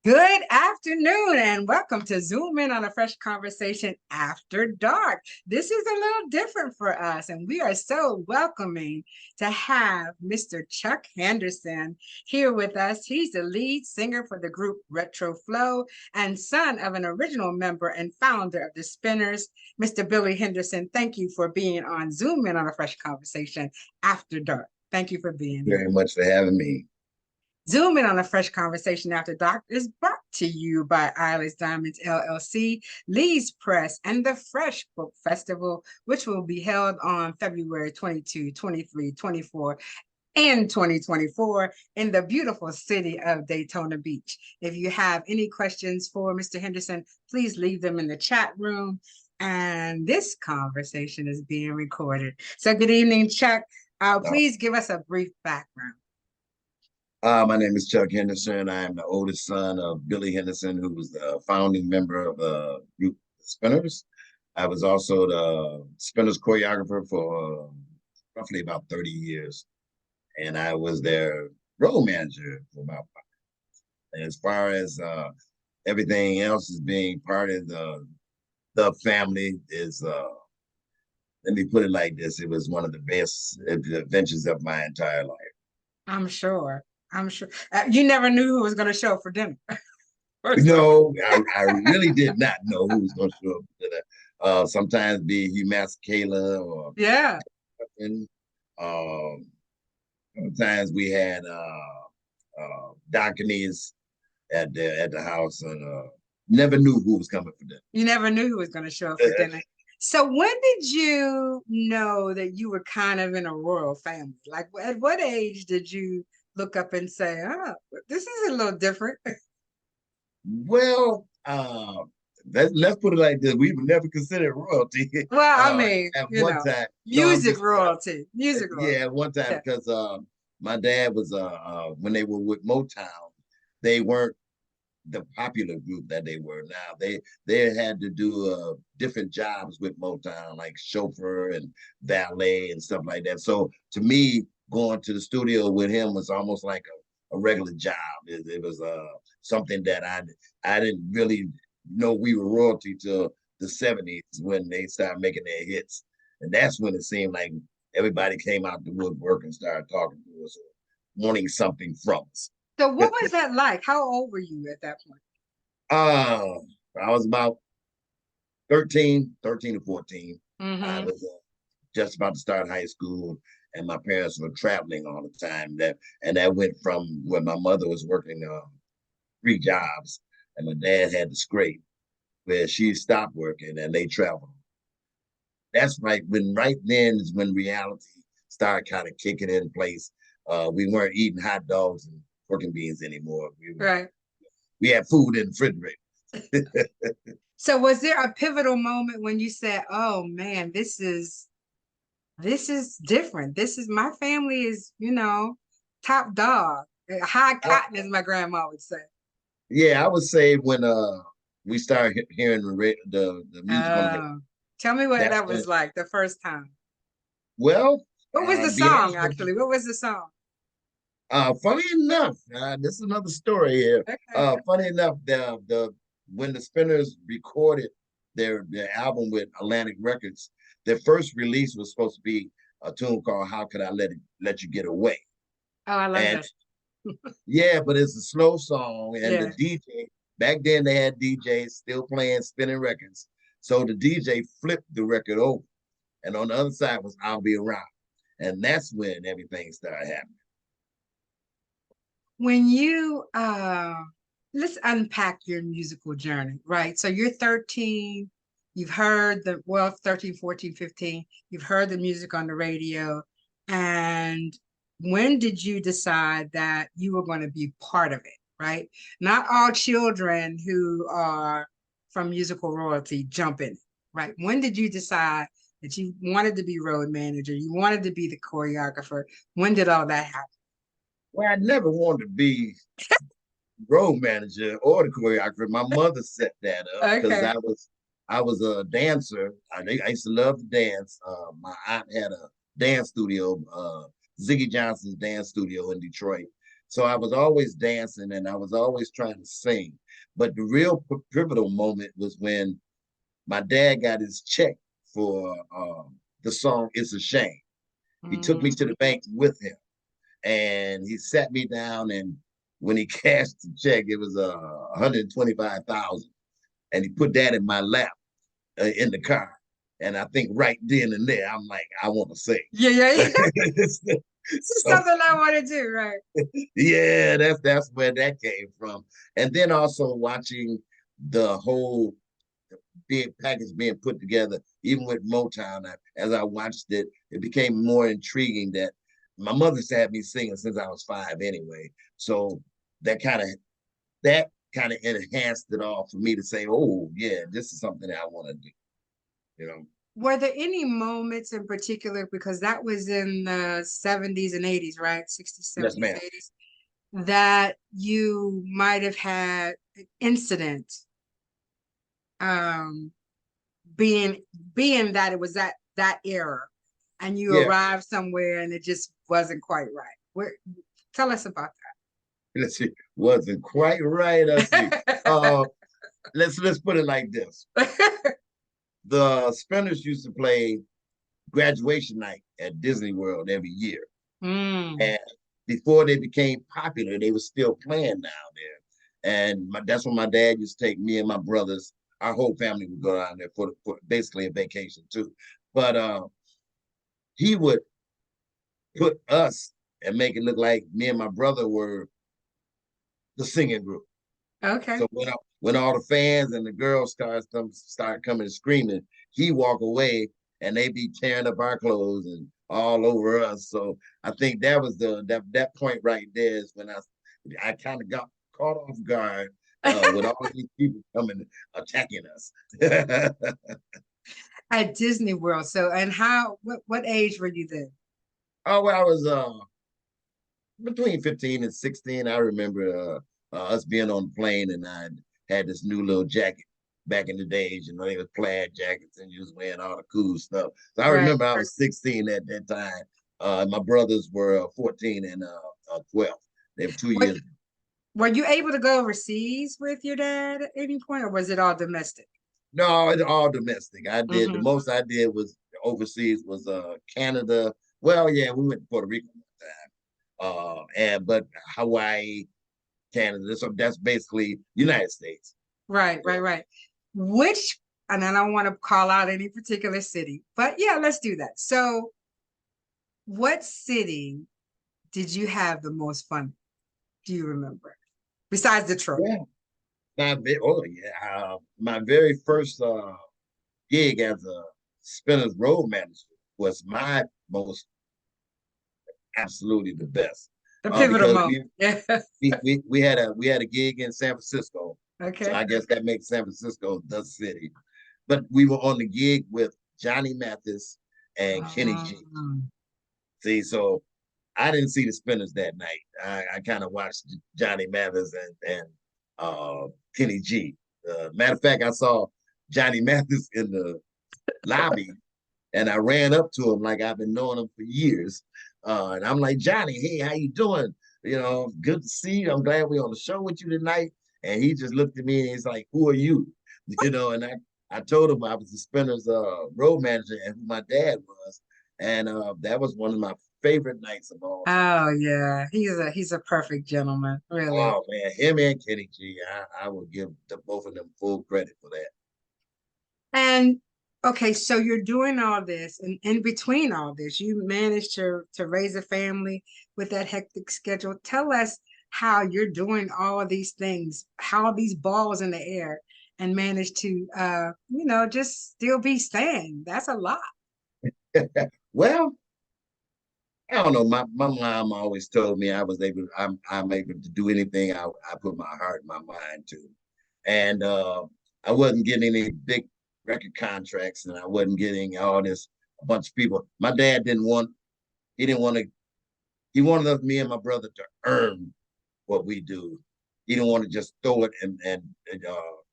Good afternoon and welcome to Zoom in on a fresh conversation after dark. This is a little different for us, and we are so welcoming to have Mr. Chuck Henderson here with us. He's the lead singer for the group Retro Flow and son of an original member and founder of the Spinners, Mr. Billy Henderson. Thank you for being on Zoom in on a fresh conversation after dark. Thank you for being here. Very much for having me. Zoom in on a fresh conversation after dark is brought to you by Eilers Diamonds LLC, Lee's Press, and the F.R.E.S.H Book Festival, which will be held on February 22, 23, 24, and 2024 in the beautiful city of Daytona Beach. If you have any questions for Mr. Henderson, please leave them in the chat room. And this conversation is being recorded. So good evening, Chuck. Please give us a brief background. My name is Chuck Henderson. I am the oldest son of Billy Henderson, who was the founding member of the group Spinners. I was also the Spinners choreographer for roughly about 30 years. And I was their road manager for about 5 years. As far as everything else is being part of the family is, let me put it like this, it was one of the best adventures of my entire life. I'm sure. I'm sure. You never knew who was going to show up for dinner. No, I really did not know who was going to show up for dinner. Sometimes be Hugh Masekela or yeah. Sometimes we had Dockinies at the house, and never knew who was coming for dinner. You never knew who was going to show up for dinner. So when did you know that you were kind of in a royal family? Like at what age did you look up and say, oh, this is a little different? Well, let's put it like this. We were never considered royalty. Well, I mean, at one time. Music royalty. Music royalty. Yeah, at one time, because my dad was when they were with Motown, they weren't the popular group that they were now. They had to do different jobs with Motown, like chauffeur and valet and stuff like that. So to me, going to the studio with him was almost like a regular job. It was something that I didn't really know we were royalty till the 70s when they started making their hits. And that's when it seemed like everybody came out the woodwork and started talking to us, wanting something from us. So what was that like? How old were you at that point? I was about 13 to 14. I was just about to start high school, and my parents were traveling all the time. That went from when my mother was working 3 jobs, and my dad had to scrape, where she stopped working and they traveled. That's right then is when reality started kind of kicking in place. We weren't eating hot dogs and pork and beans anymore. We had food in the refrigerator. So was there a pivotal moment when you said, oh man, this is different. This is my family is, top dog. High cotton, as my grandma would say. Yeah, I would say when we started hearing the music on the radio. Tell me what that was like the first time. Well, what was the song actually? What was the song? Funny enough, this is another story here. Okay. Funny enough, when the Spinners recorded their album with Atlantic Records, their first release was supposed to be a tune called "How Could I Let You Get Away." Oh, I love that. Yeah, but it's a slow song, and the DJ back then they had DJs still playing spinning records, so the DJ flipped the record over, and on the other side was "I'll Be Around," and that's when everything started happening. When you let's unpack your musical journey, right? So you're 13, you've heard 13, 14, 15, you've heard the music on the radio. And when did you decide that you were going to be part of it, right? Not all children who are from musical royalty jump in, right? When did you decide that you wanted to be road manager, you wanted to be the choreographer? When did all that happen? Well, I never wanted to be road manager or the choreographer. My mother set that up because I was a dancer. I used to love to dance. My aunt had a dance studio, Ziggy Johnson's dance studio in Detroit. So I was always dancing and I was always trying to sing. But the real pivotal moment was when my dad got his check for the song "It's a Shame." He took me to Mm. the bank with him, and he sat me down. And when he cashed the check, it was 125,000, and he put that in my lap in the car. And I think right then and there, I'm like, I want to sing. Yeah, yeah, yeah. It's So something I want to do, right? yeah, that's where that came from. And then also watching the whole big package being put together, even with Motown. As I watched it, it became more intriguing that my mother's had me singing since I was 5 anyway. So that kind of that kind of enhanced it all for me to say, oh yeah, this is something that I want to do. You know. Were there any moments in particular, because that was in the 70s and 80s, right? 60s, Yes, 70s, ma'am. 80s, that you might have had an incident, um, being being that it was that era and you Yeah. arrived somewhere and it just wasn't quite right. Where tell us about Let's see. Wasn't quite right. Let's see. that. Uh, let's put it like this. The Spinners used to play graduation night at Disney World every year. Mm, And before they became popular, they were still playing down there. And that's when my dad used to take me and my brothers. Our whole family would go down there for basically a vacation too. But he would put us and make it look like me and my brother were the singing group. okay. So when all the fans and the girls start coming and screaming, he walk away and they be tearing up our clothes and all over us. So I think that was that point right there is when I kind of got caught off guard with all these people coming attacking us. At Disney World. So and what age were you then? Oh, well, I was between 15 and 16. I remember us being on the plane and I had this new little jacket back in the days. You know, they were plaid jackets and you was wearing all the cool stuff. So I Right. remember I was 16 at that time. My brothers were 14 and 12. They were 2 years. Were you able to go overseas with your dad at any point, or was it all domestic? No, it's all domestic. I did the Hmm. most I did was overseas was Canada. Well, yeah, we went to Puerto Rico one time. And but Hawaii, Canada. So that's basically United States. Right, Yeah. right, right. Which, and I don't want to call out any particular city, but yeah, let's do that. So, what city did you have the most fun? Do you remember? Besides Detroit. Yeah. My very first gig as a Spinners road manager was my most absolutely the best. The pivotal Because moment. Yeah. we had a gig in San Francisco. So Okay. I guess that makes San Francisco the city. But we were on the gig with Johnny Mathis and Kenny G. Um, See, so I didn't see the Spinners that night. I kind of watched Johnny Mathis and Kenny G. Matter of fact, I saw Johnny Mathis in the lobby, and I ran up to him like I've been knowing him for years. And I'm like, Johnny, hey, how you doing? You know, good to see you. I'm glad we're on the show with you tonight. And he just looked at me and he's like, who are you? You know, and I told him I was the Spinners road manager and who my dad was. And that was one of my favorite nights of all time. oh yeah, he's a perfect gentleman, really. Oh man, him and Kenny G, I will give both of them full credit for that. And okay, so you're doing all this, and in between all this, you managed to raise a family with that hectic schedule. Tell us how you're doing all of these things, how these balls in the air, and manage to just still be sane. That's a lot. Well, I don't know. My mom always told me I'm able to do anything I put my heart and my mind to. And I wasn't getting any big record contracts and I wasn't getting all this a bunch of people. My dad he didn't want to he wanted us, me and my brother to earn what we do. He didn't want to just throw it and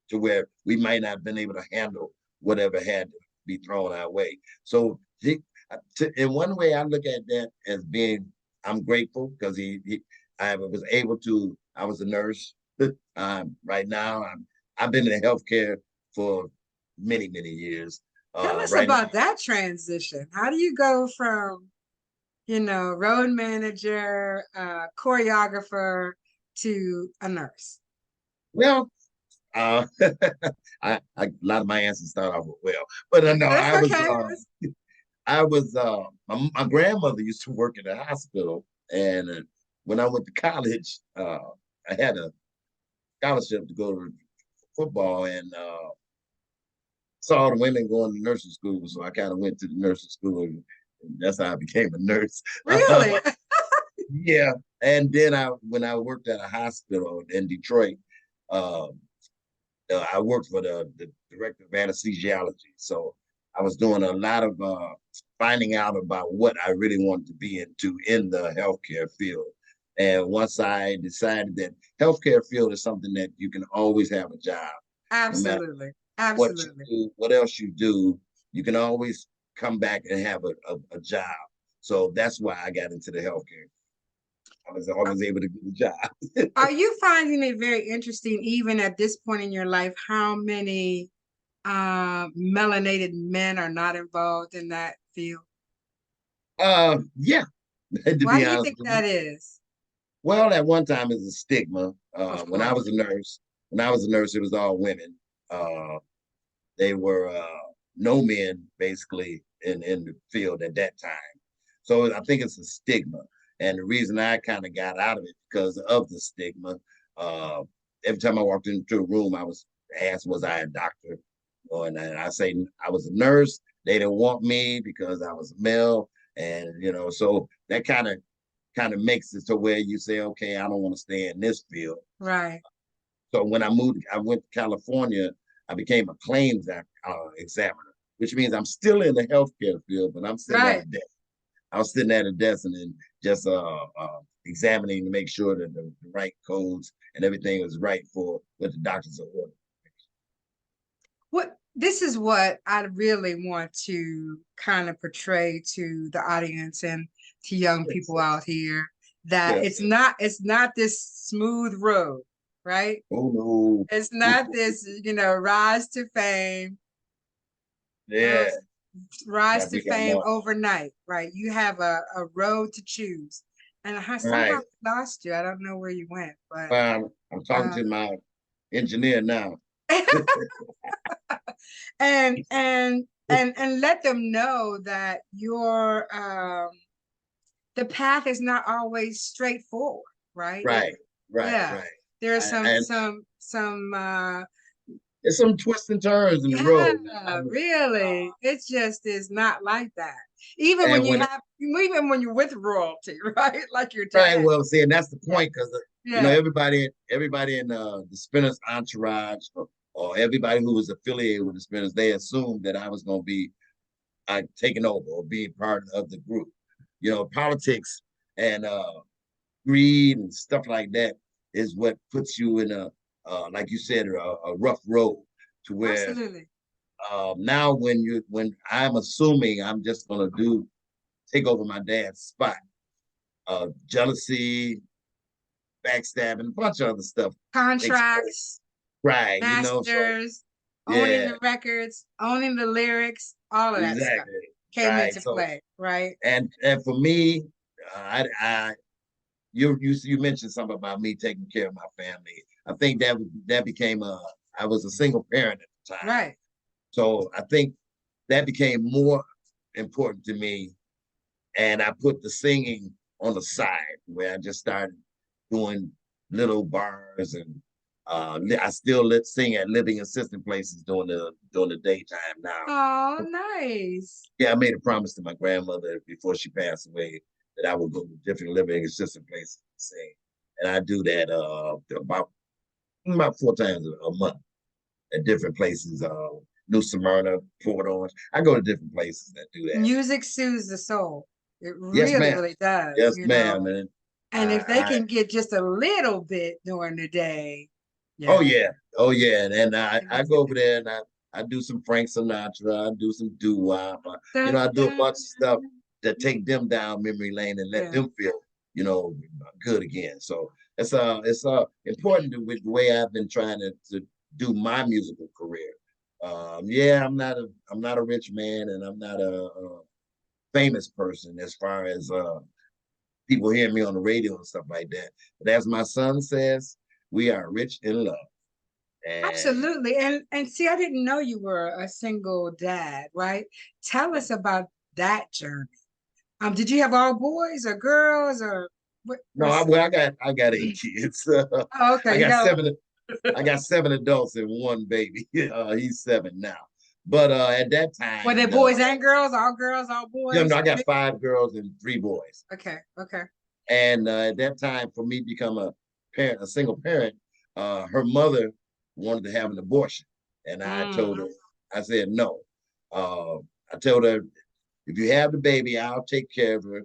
to where we might not have been able to handle whatever had to be thrown our way. So in one way, I look at that as being I'm grateful because he I was able to. I was a nurse. Right now, I've been in healthcare for many years. Tell us Right now, about that transition. How do you go from, road manager, choreographer to a nurse? well, uh, a lot of my answers start off with well, but no, That's okay. my grandmother used to work in the hospital, and when I went to college, I had a scholarship to go to football, and saw the women going to nursing school, so I kind of went to the nursing school, and that's how I became a nurse. Really? Yeah, and then when I worked at a hospital in Detroit, um, I worked for the director of anesthesiology, so I was doing a lot of finding out about what I really wanted to be into in the healthcare field. And once I decided that healthcare field is something that you can always have a job, no matter Absolutely. what you Absolutely. do, what else you do, you can always come back and have a job. So that's why I got into the healthcare. I was always able to get a job. Are you finding it very interesting, even at this point in your life, how many melanated men are not involved in that field? Yeah, to Why be do you honest think with you. that is? Well, at one time it's a stigma. Of When I course. was a nurse, it was all women. Uh, they were no men basically in the field at that time. So I think it's a stigma. And the reason I kind of got out of it because of the stigma. Uh, every time I walked into a room, I was asked, was I a doctor? And I say I was a nurse. They didn't want me because I was male. And, so that kind of makes it to where you say, okay, I don't want to stay in this field. Right. So when I went to California, I became a claims examiner, which means I'm still in the healthcare field, but I'm sitting at a Right. desk. I was sitting at a desk and then just examining to make sure that the right codes and everything was right for what the doctors are ordering. What this is what I really want to kind of portray to the audience and to young Yes, people out here that yes. it's not this smooth road, right? Oh It's no. not this, rise to fame, uh, Yeah, rise that to become fame more overnight, right? You have a road to choose. And I somehow right. lost you. I don't know where you went, but I'm talking uh, to my engineer now. and let them know that the path is not always straightforward, right? Right, right, Yeah. right. There's I, and some there's some twists and turns in the yeah, road. really. It just is not like that. Even when And you when have even when you're with royalty, right? Like your right, dad. well, see, and that's the point because Yeah. everybody in the Spinners entourage or everybody who was affiliated with the Spinners, they assumed that I was going to be taking over or being part of the group. Politics and greed and stuff like that is what puts you in like you said, a rough road to where Absolutely. now when I'm assuming I'm just gonna take over my dad's spot, jealousy, backstabbing, a bunch of other stuff takes place. Contracts, Right, so masters, owning yeah, the records, owning the lyrics, all of that stuff exactly. came Right. into So play, right? and for me, I you mentioned something about me taking care of my family. I think that became I was a single parent at the time. Right. So I think that became more important to me. And I put the singing on the side where I just started doing little bars and I still sing at living assistant places during the daytime now. Oh, nice. Yeah, I made a promise to my grandmother before she passed away that I would go to different living assistant places and sing. And I do that about 4 times a month at different places. New Smyrna, Port Orange. I go to different places that do that. Music soothes the soul. It Yes, really, ma'am. really does, Yes, ma'am. And And if they I can get just a little bit during the day, oh yeah. yeah, oh yeah. And I, It I makes a go over there and I do some Frank Sinatra. I do some doo wop. difference. I do a bunch of stuff that take them down memory lane and let Yeah. them feel good again. So it's important with the way I've been trying to do my musical career. Yeah, I'm not a rich man, and I'm not a famous person as far as people hearing me on the radio and stuff like that. But as my son says, we are rich in love. And Absolutely. And see, I didn't know you were a single dad, right? Tell us about that journey. Did you have all boys or girls or what no, was I got 8 kids. oh, okay. I You got got seven. I got 7 adults and one baby. He's 7 now. But at that were they time, girls, all no, boys? I got 5 girls and 3 boys. Okay, okay. And at that time, for me to become a single parent, her mother wanted to have an abortion, and I told Mm. her, I said no. Uh, I told her, if you have the baby, I'll take care of her.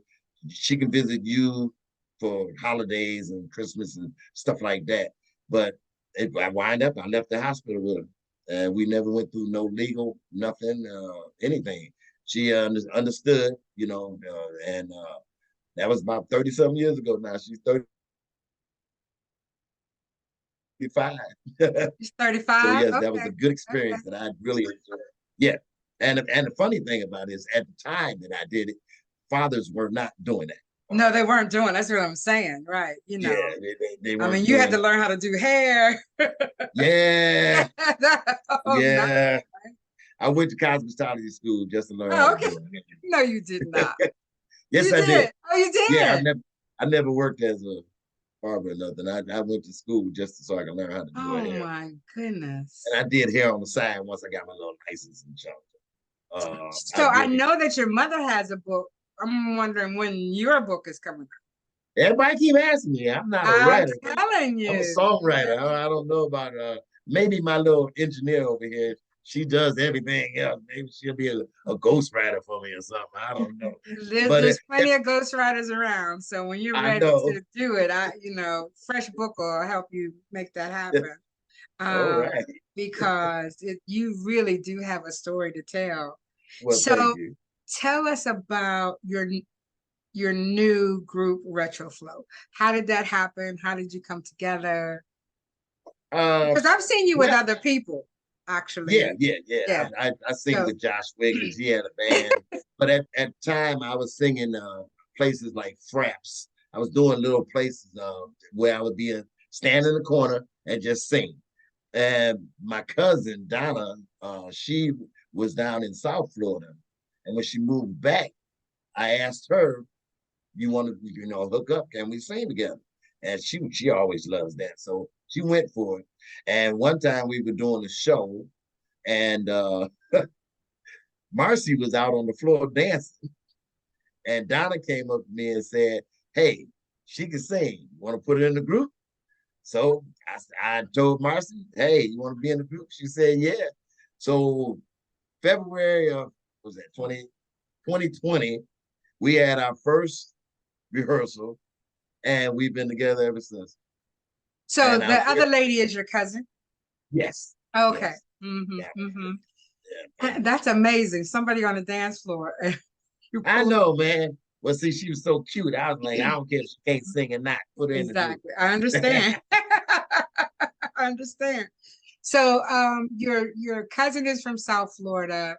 She can visit you for holidays and Christmas and stuff like that. But I left the hospital with her, and we never went through no legal, nothing, anything. She understood, and that was about 30 something years ago now. She's 35. He's So 35. yes, that was Okay. a good Okay. experience that I really enjoyed. Yeah. And the funny thing about it is at the time that I did it, fathers were not doing that. No, they weren't doing. That's what I'm saying, right? Yeah, they I mean, weren't you had doing to it. learn how to do hair. Yeah, Oh no. yeah. I went to cosmetology school just to learn how Oh, to okay. do it. No, you did not. Yes, You I did. did. Oh, you Yeah, did. I never worked as a barber or nothing. I went to school just so I could learn how to do Oh hair. my And goodness. I did hair on the side once I got my little license and jump. I So I really know that your mother has a book. I'm wondering when your book is coming Everybody keep asking me. I'm not a out. writer, I'm but telling I'm a you. songwriter. I don't know about maybe my little engineer over here. She does everything else. Maybe she'll be a ghostwriter for me or something. I don't know. There's But there's plenty of ghostwriters around. So when you're I ready know. to do it, Fresh Book will help you make that happen. All Um, right. because you really do have a story to tell. Well, thank So you. tell us about your new group Retroflow. How did that happen? How did you come together? Uh, Because I've seen you with well, other people, yeah, actually. yeah, yeah. Yeah. I sing So with Josh Wiggins. He had a band, but at the time I was singing places like F.R.E.S.H. I was doing little places where I would stand in the corner and just sing. And my cousin Donna, she was down in South Florida, and when she moved back, I asked her, "You want to, hook up? Can we sing together?" And she always loves that, so she went for it. And one time we were doing a show, and Marcy was out on the floor dancing, and Donna came up to me and said, "Hey, she can sing. You want to put her in the group?" So I told Marcy, "Hey, you want to be in the group?" She said, "Yeah." So February of was that 2020, we had our first rehearsal, and we've been together ever since. so And the other lady is your cousin? yes, Okay. yes, Mm-hmm. yeah, Mm-hmm. yeah. And That's amazing. Somebody on the dance floor. You I pull know, man. Well, see, she was so cute. I was like, I don't care if she can't sing or not. Put her in the group. exactly. I understand. I understand. So your cousin is from South Florida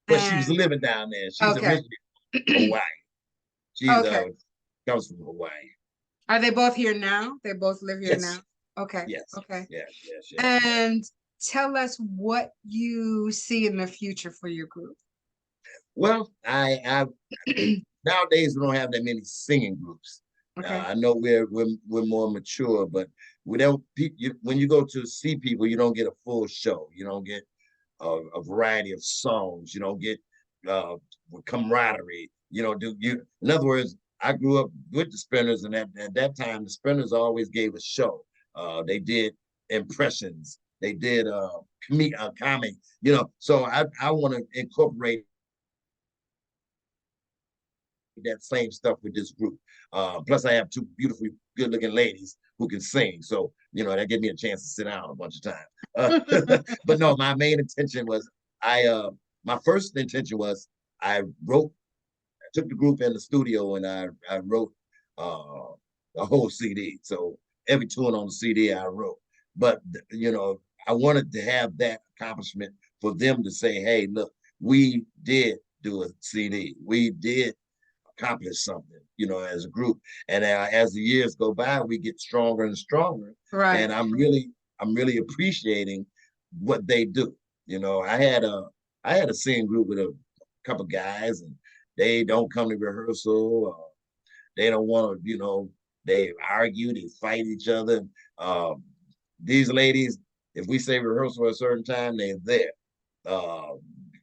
But she was and living down there. She's okay. originally from Hawaii. She's Okay. comes from Hawaii. Are they both here now? They both live here now? Yes, Okay. yes, Okay. yes, yes, yes, yes. And tell us what you see in the future for your group. Well, I nowadays we don't have that many singing groups. Okay. I know we're more mature, but we don't. When you go to see people, you don't get a full show. You don't get a variety of songs. You don't get uh, camaraderie. Do you? In other words, I grew up with the Spinners, and at that time, the Spinners always gave a show. They did impressions. They did comic. So I want to incorporate that same stuff with this group. Plus, I have two beautiful, good-looking ladies who can sing, so that gave me a chance to sit down a bunch of times. But no, my main intention was my first intention was I wrote, I took the group in the studio and I wrote uh, the whole CD. So every tune on the CD I wrote. But you know, I wanted to have that accomplishment for them to say, "Hey, look, we did do a CD. We did accomplish something, you know, as a group." And as the years go by, we get stronger and stronger. Right. And I'm really appreciating what they do. You know, I had a singing group with a couple guys, and they don't come to rehearsal. They don't want to, you know, they argue, they fight each other. Um, these ladies, if we say rehearsal at a certain time, they're there. Uh,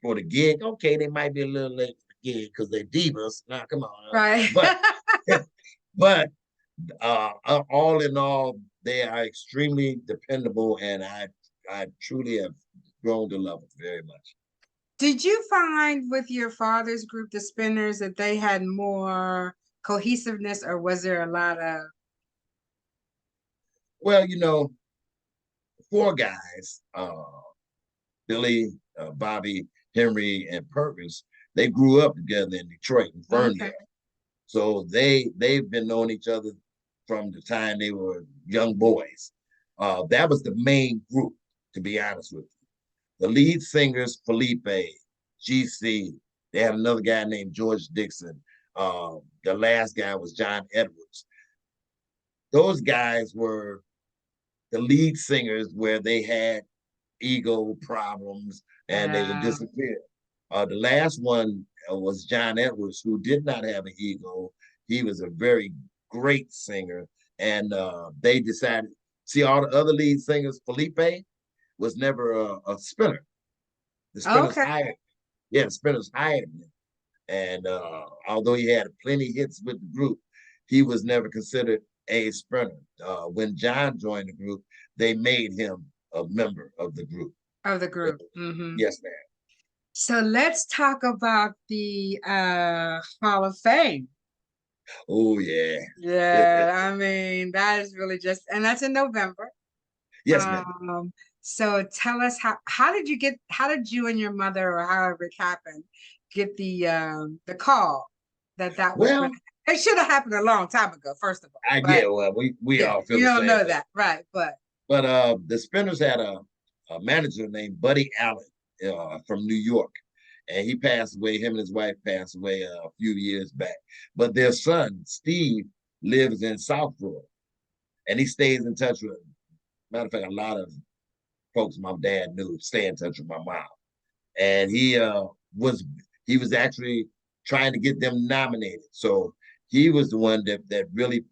for the gig, okay, they might be a little late for the gig because they're divas. Now, come on. Right. But but all in all, they are extremely dependable, and I truly have grown to love them very much. Did you find with your father's group, the Spinners, that they had more cohesiveness, or was there a lot of Well, you know, four guys, Billy, Bobby, Henry, and Perkins, they grew up together in Detroit and Ferndale. okay, So they've been knowing each other from the time they were young boys. That was the main group, to be honest with you. The lead singers, Felipe, GC, they had another guy named George Dixon. The last guy was John Edwards. Those guys were the lead singers where they had ego problems and they would uh, disappear. The last one was John Edwards, who did not have an ego. He was a very great singer, and they decided. See, all the other lead singers, Felipe was never a spinner. The Spinners okay. hired, yeah, the Spinners hired him, and although he had plenty hits with the group, he was never considered a spinner. When John joined the group, they made him a member of the group. Of the group. Hmm. Yes, ma'am. So let's talk about the Hall of Fame. Oh yeah. Yeah, I mean, that is really just, and that's in November. Yes, ma'am. Um, so tell us how did you and your mother, or however it happened, get the call that was going Well, to, it should have happened a long time ago, first of all. I But yeah, well, we yeah, all feel you the don't same know way. that, right? But But the Spinners had a manager named Buddy Allen from New York, and he passed away. Him and his wife passed away a few years back. But their son Steve lives in South Florida, and he stays in touch with. Matter of fact, a lot of folks my dad knew stay in touch with my mom, and was he was actually trying to get them nominated. So he was the one that really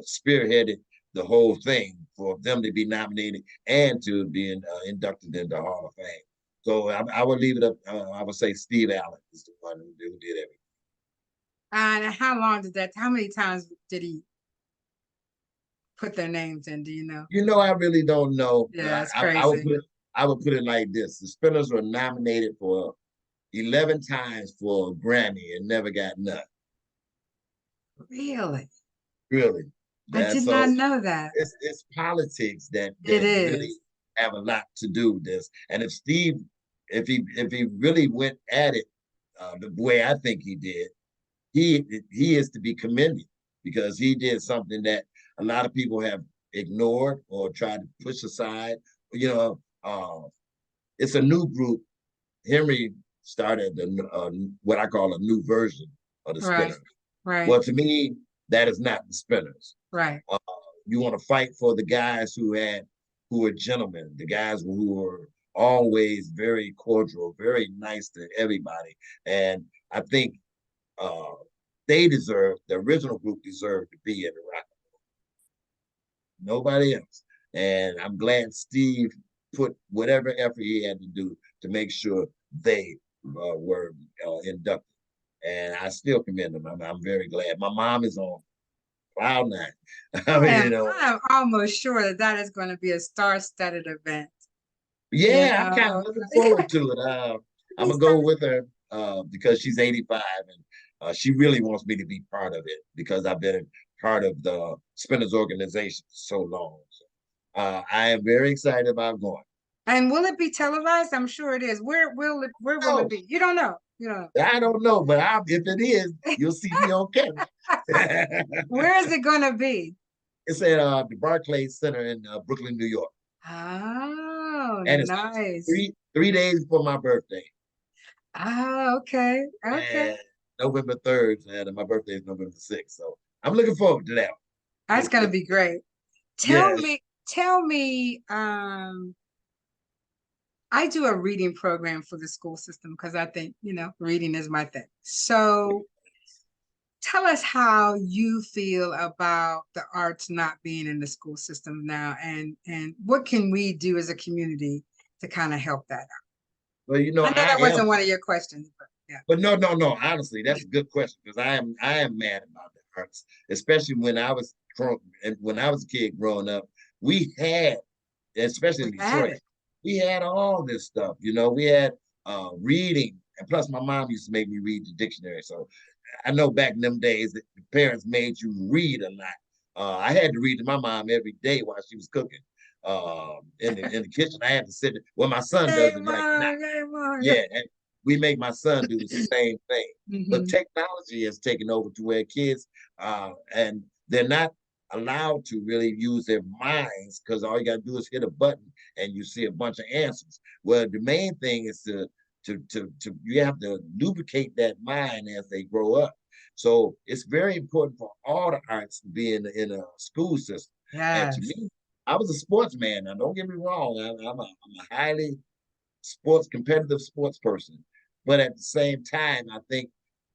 spearheaded the whole thing for them to be nominated and to be inducted into the Hall of Fame. So I would leave it up. I would say Steve Allen is the one who did everything. and how long did that? How many times did he put their names in? Do you know? You know, I really don't know, but Yeah, it's I crazy. I would put it like this: the Spinners were nominated for 11 times for a Grammy and never got none. Really? Really. I That's did not so know that. it's politics It that really is. have a lot to do with this. And if Steve, if he really went at it the way I think he did, he is to be commended because he did something that a lot of people have ignored or tried to push aside. You know, it's a new group. Henry started what I call a new version of the Right. Spinners. Right. Well, to me, that is not the Spinners. Right. Uh, you want to fight for the guys who were gentlemen, the guys who were always very cordial, very nice to everybody. And I think uh, the original group deserved to be in the rock. Nobody else. And I'm glad Steve put whatever effort he had to do to make sure they were inducted. And I still commend them. I'm very glad. My mom is on cloud nine. I mean, you know, I am almost sure that that is going to be a star-studded event. You yeah, I'm kind of know, looking forward to it. I'm gonna go with her because she's 85 and she really wants me to be part of it because I've been part of the Spinners organization so long. So, I am very excited about going. and will it be televised? I'm sure it is. Where will it Oh, be? You don't know. You know. I don't know, but if it is, you'll see me on camera. Where is it gonna be? It's at the Barclays Center in Brooklyn, New York, Oh, and it's nice. three days before my birthday. Oh, okay. Okay. And November 3rd, and my birthday is November 6th. So I'm looking forward to that. That's gonna be great. Yes. Tell me, I do a reading program for the school system because I think, reading is my thing. So tell us how you feel about the arts not being in the school system now, and what can we do as a community to kind of help that out? Well, I know that wasn't one of your questions, but yeah. but no. Honestly, that's a good question because I am mad about the arts, especially when I was a kid growing up. We had, especially We in had Detroit, it. we had all this stuff. We had reading, and plus my mom used to make me read the dictionary. So I know back in them days that the parents made you read a lot. I had to read to my mom every day while she was cooking. In the kitchen, I had to sit. Well, my son Hey, does it right now. mom, hey, mom. Yeah, and we make my son do the same thing. But Mhm. technology has taken over to where kids and they're not allowed to really use their minds because all you got to do is hit a button and you see a bunch of answers. Well, the main thing is to you have to lubricate that mind as they grow up. So it's very important for all the arts to be in a school system. And to Yes. me, I was a sportsman. Now, don't get me wrong. I'm a highly competitive sports person. But at the same time, I think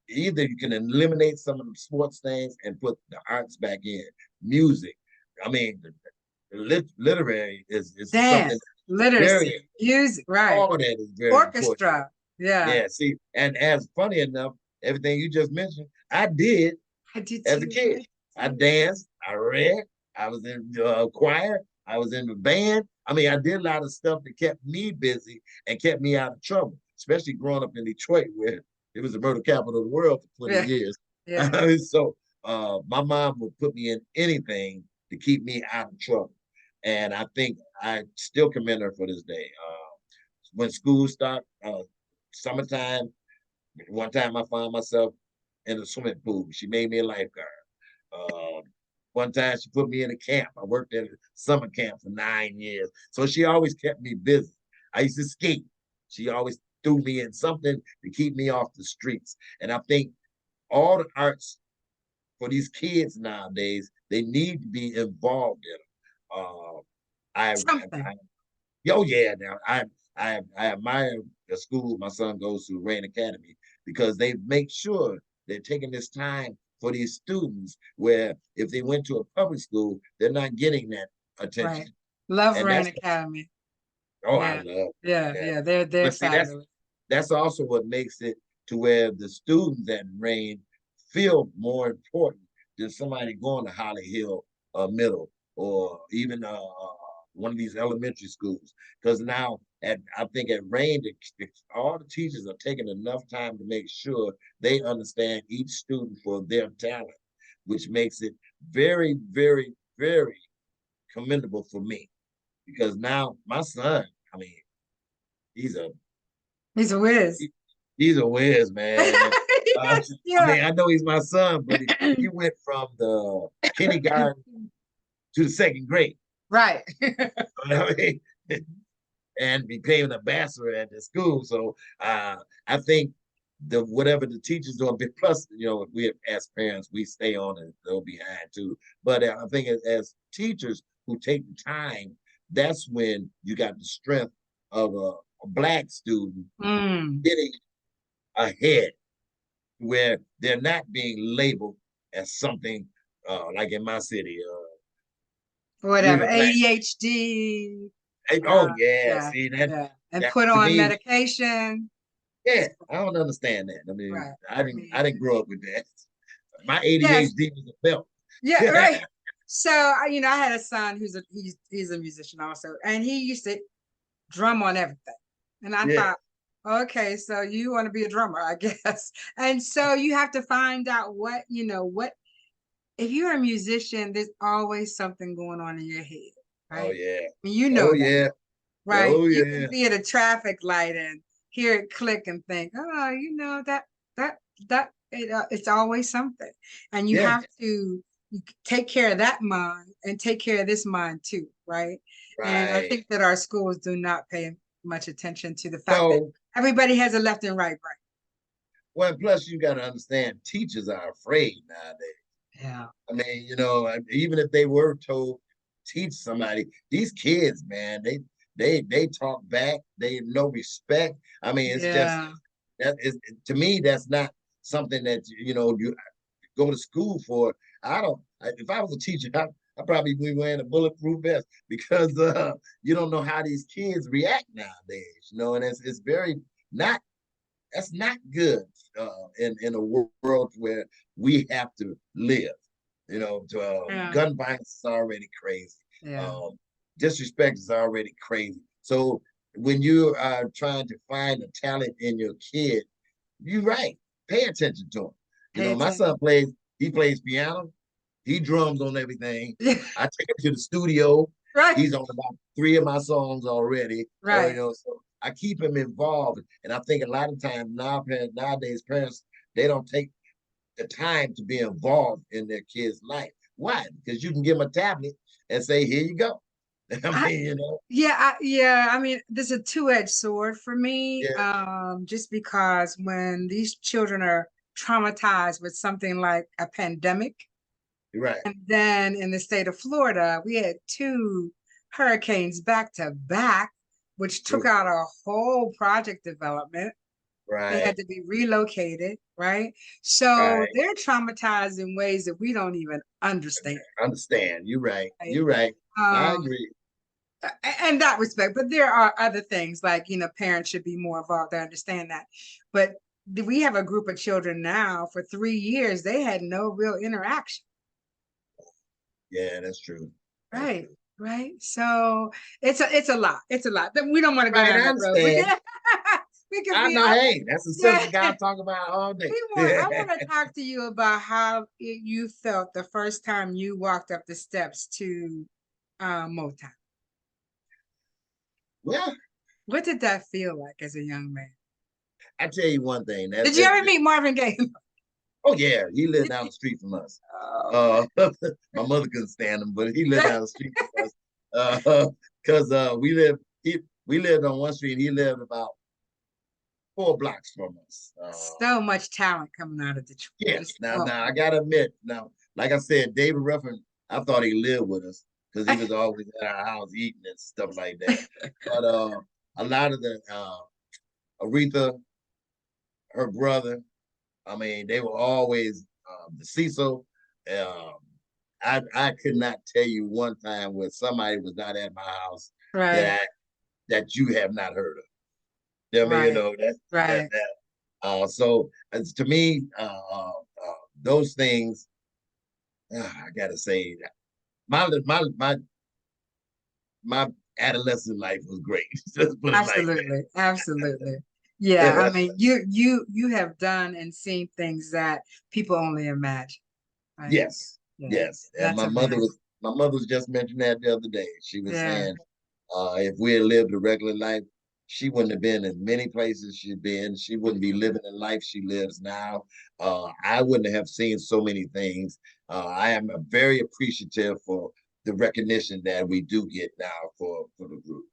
either you can eliminate some of the sports things and put the arts back in. Music. I mean, the literary is something Dance, very, literacy, music, right. all that is very important. Orchestra. Yeah. Yeah, see, and as funny enough, everything you just mentioned, I did I did as a too. kid. I did I too. danced, I read, I was in choir, I was in the band. I mean, I did a lot of stuff that kept me busy and kept me out of trouble, especially growing up in Detroit, where it was the murder capital of the world for 20 Yeah. years. Yeah. So my mom would put me in anything to keep me out of trouble. And I think I still commend her for this day. When school started, summertime, one time I found myself in a swimming pool. She made me a lifeguard. Um, One time she put me in a camp. I worked at a summer camp for 9 years. So she always kept me busy. I used to skate. She always threw me in something to keep me off the streets. And I think all the arts for these kids nowadays, they need to be involved in them. Something. Oh yeah, now I admire the school my son goes to, Rain Academy, because they make sure they're taking this time for these students. Where if they went to a public school, they're not getting that Right. attention, Love and Rain that's Academy. I Yeah. love Yeah. that. Yeah. They're But see, fabulous. that's also what makes it to where the students at Rain feel more important than somebody going to Holly Hill Middle or even one of these elementary schools. Because now, I think at Rain, all the teachers are taking enough time to make sure they understand each student for their talent, which makes it very, very, very commendable for me. Because now my son, I mean, he's a He's a whiz. he's a whiz, man. Yes. I Yeah. mean, I know he's my son, but he went from the kindergarten to the second grade. Right. I mean, and became an ambassador at the school. So I think the whatever the teachers doing, plus we as parents we stay on and go behind too. But I think as teachers who take the time, that's when you got the strength of a black student Mm. getting ahead where they're not being labeled as something like in my city. You're Whatever. the black. ADHD. Oh yeah, Yeah. see that Yeah. And that put to on me, medication. yeah, I don't understand that. I mean, Right. I didn't Me I didn't either. grow up with that. My Yes. ADHD was a belt. Yeah. Right. So, I had a son he's a musician also, and he used to drum on everything. And I Yeah. thought, okay, so you want to be a drummer, I guess. And so you have to find out what if you're a musician, there's always something going on in your head, Oh right? yeah. I mean, you Oh know that, yeah. right? Oh You can yeah. be at a traffic light and hear it click and think, oh, that it's always something, and you Yeah, have to take care of that mind and take care of this mind too, right? And I right. think that our schools do not pay much attention to the fact that So, everybody has a left and right brain. well, plus you got to understand, teachers are afraid nowadays. Yeah. I mean, even if they were told teach somebody, these kids, man, they talk back. They no respect. I mean, it's just Yeah. that is to me that's not something that you go to school for. If I was a teacher, I probably be wearing a bulletproof vest because you don't know how these kids react nowadays. And it's very not that's not good in a world where we have to live. Yeah. Gun violence is already crazy. Yeah. Um, Disrespect is already crazy. So when you are trying to find a talent in your kid, you're right. Pay attention to him. Pay My attention. son he plays piano, he drums on everything. Yeah. I take him to the studio. Right. He's on about 3 of my songs already. Right. So I keep him involved. And I think a lot of times nowadays parents, they don't take the time to be involved in their kid's life. Why? Because you can give them a tablet and say, here you go. I I, mean, yeah, I mean, this is a two-edged sword for me. yeah, Just because when these children are traumatized with something like a pandemic, you're right, and then in the state of Florida, we had two hurricanes back to back, which took out a whole project development. They right, had to be relocated, right? So right. they're traumatized in ways that we don't even understand. Understand. You're right. Right? You're right. I Um, agree. and that respect, but there are other things like, parents should be more involved. I understand that. But we have a group of children now for 3 years, they had no real interaction. Yeah, that's true. That's Right. true. Right. So it's a lot. It's a lot. We don't want to go Right, down I that road. We understand. can because I we know, hey, that's a yeah. subject I talk about all day. I want to talk to you about how you felt the first time you walked up the steps to Motown. Well, What did that feel like as a young man? I tell you one thing. Did you ever meet Marvin Gaye? Oh yeah, he lived down the street from us. Oh Uh, my mother couldn't stand him, but he lived man. down the street from us. Because we lived on one street. He lived about 4 blocks from us. So much talent coming out of Detroit. Yes. It's Now I gotta admit, now, like I said, David Ruffin, I thought he lived with us because he was always at our house eating and stuff like that. But a lot of the Aretha, her brother, I mean, they were always the Cecil. Um, I could not tell you one time where somebody was not at my house right, that that you have not heard of. I mean, right, that right. that. So as to me, those things, I gotta say, my my my my adolescent life was great. Just put it like Absolutely, absolutely. Yeah, I that. mean, you have done and seen things that people only imagine, right? Yes, Yeah, yes. And that's amazing. my mother was just mentioning that the other day. She was Yeah. saying, if we had lived a regular life, she wouldn't have been in many places she's been. She wouldn't be living the life she lives now. I wouldn't have seen so many things. I am very appreciative for the recognition that we do get now for the group.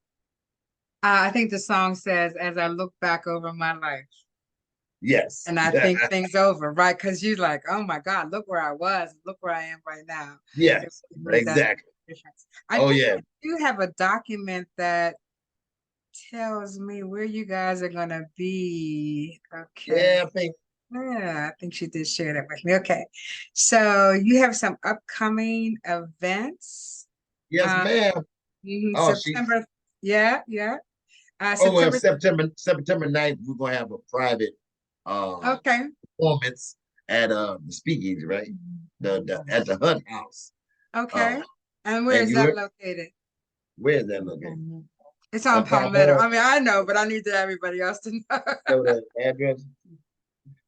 I think the song says, "As I look back over my life, Yes. and I think things over," right? Because you're like, "Oh my God, look where I was, look where I am right now." It Yes, really does make exactly. a difference. I Oh think yeah. I do have a document that tells me where you guys are gonna be. Okay. Yeah, I think Yeah, I think she did share that with me. Okay. So you have some upcoming events. yes, Uh, ma'am. Oh, she's September. Yeah, yeah. oh well, September. September 9th, we're gonna have a private uh Okay. performance at the speakeasy, right? The at the Hunt House. Okay. Uh And where and is that located? where is that located? It's on On Palmetto. Palmetto. I mean, I know, but I need to everybody else to know. So the address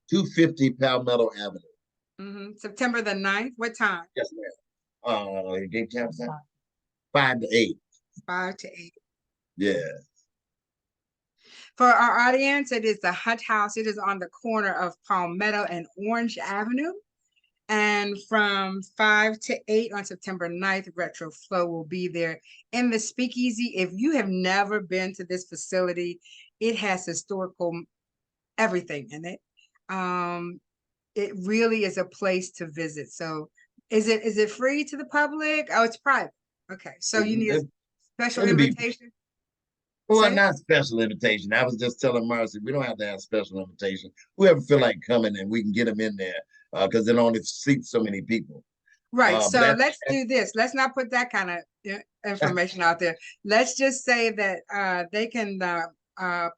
250 Palmetto Avenue. September the 9th. What time? Yes, ma'am. You gave time 5 to 8. 5 to 8. Yeah. For our audience, it is the Hunt House. It is on the corner of Palmetto and Orange Avenue. And from 5 to 8 on September 9th, Retro Flow will be there in the Speakeasy. If you have never been to this facility, it has historical everything in it. It really is a place to visit. So is it free to the public? Oh, it's private. Okay. So you need a special It'll be invitation? well, Say? not special invitation. I was just telling Marcy we don't have to have special invitation. Whoever feel like coming and we can get them in there because it only seats so many people. Right. But So let's do this. Let's not put that kind of information out there. Let's just say that they can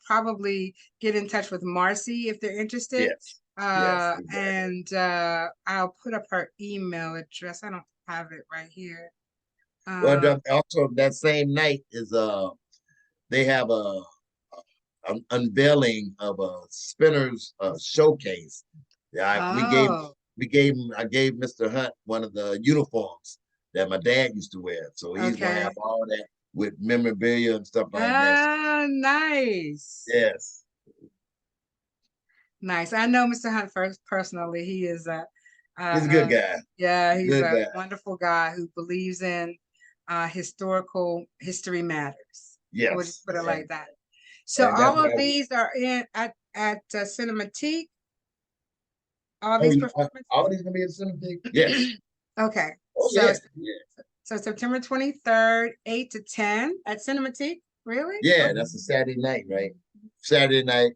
probably get in touch with Marcy if they're interested. yes, yes, exactly. And I'll put up her email address. I don't have it right here. Well, also that same night is they have an unveiling of a spinners showcase. Yeah, Oh, I gave Mr. Hunt one of the uniforms that my dad used to wear. So he's gonna okay. have all that with memorabilia and stuff like that. Ah, nice. Yes. Nice. I know Mr. Hunt first personally. He is He's a good guy. yeah, he's Good a guy. wonderful guy who believes in historical history matters. We'll just Yes. put it And, like that. So that's all of why these are in at Cinematique. All oh, these performances. all these gonna be in Cinematic? Yes. Okay. Oh So yeah. Yeah. so September 23rd, 8 to 10 at Cinematique. Really? Yeah, that's a Saturday night, right? Saturday night.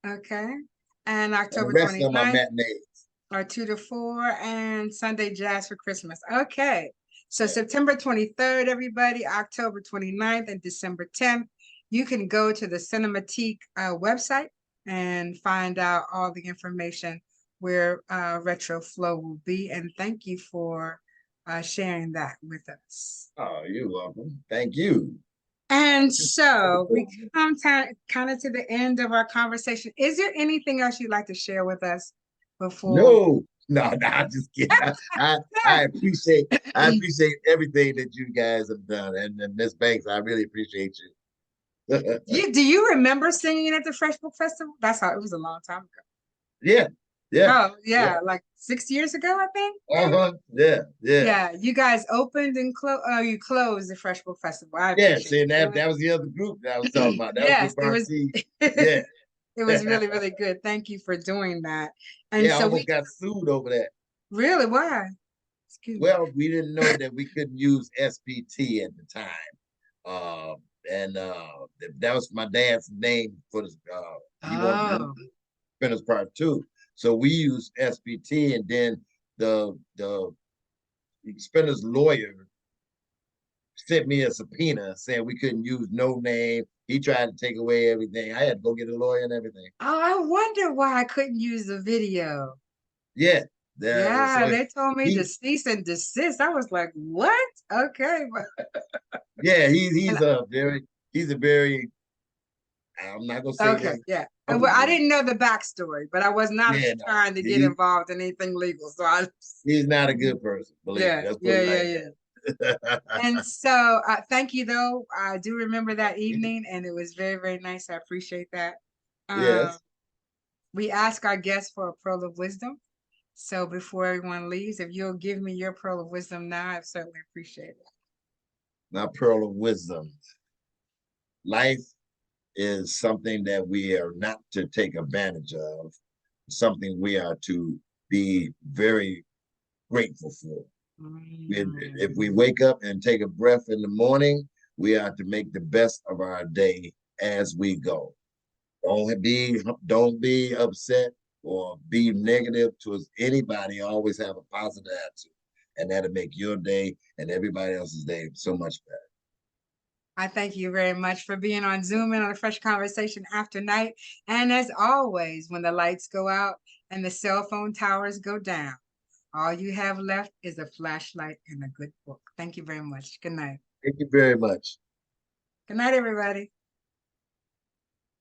Okay. And And the October rest of them are 29th matinees. are 2 to 4 and Sunday Jazz for Christmas. Okay. So Yeah. September 23rd, everybody, October 29th, and December 10th. You can go to the Cinematique website and find out all the information where Retro Flow will be. And thank you for sharing that with us. Oh, you're welcome. Thank you. And so we come kind of to the end of our conversation. Is there anything else you'd like to share with us before? No, no, I'm just kidding. I appreciate everything that you guys have done, and Miss Banks, I really appreciate you. Do you remember singing at the Fresh Book Festival? That's how it was a long time ago. Yeah, yeah, Oh yeah. yeah, like 6 years ago, I think. Yeah, yeah, Yeah, you guys opened and closed. Oh, you closed the Fresh Book Festival. I yeah. appreciate See, you that doing that was the other group that I was talking about. That was Yes, Group it was. RC. It Yeah, was really, really good. Thank you for doing that. And yeah. I so almost we got sued over that. really why? Excuse me. Well, we didn't know that we couldn't use SPT at the time. Uh, and that was my dad's name for the he wanted Oh, Spinners Part Two. So we used SPT, and then the Spinners lawyer sent me a subpoena saying we couldn't use no name. He tried to take away everything. I had to go get a lawyer and everything. oh, I wonder why I couldn't use the video. Yeah, Yeah, so they told me to he cease and desist. I was like, what? Okay. yeah And he's a very I'm not gonna say okay, his yeah. And well, I publicly. didn't know the backstory, but I was not Yeah, no, trying to get involved in anything legal. So I, he's not a good person. Believe me. yeah, Let's put yeah, it yeah, like yeah. that. And so thank you though. I do remember that evening and it was very, very nice. I appreciate that. Uh, Yes. we ask our guests for a pearl of wisdom. So before everyone leaves, if you'll give me your pearl of wisdom now, I certainly appreciate it. My pearl of wisdom. Life is something that we are not to take advantage of, something we are to be very grateful for. If we wake up and take a breath in the morning, we are to make the best of our day as we go. Don't be upset or be negative towards anybody. Always have a positive attitude, and that'll make your day and everybody else's day so much better. I thank you very much for being on Zoom and on a fresh conversation after night. And as always, when the lights go out and the cell phone towers go down, all you have left is a flashlight and a good book. Thank you very much. Good night. Thank you very much. Good night, everybody.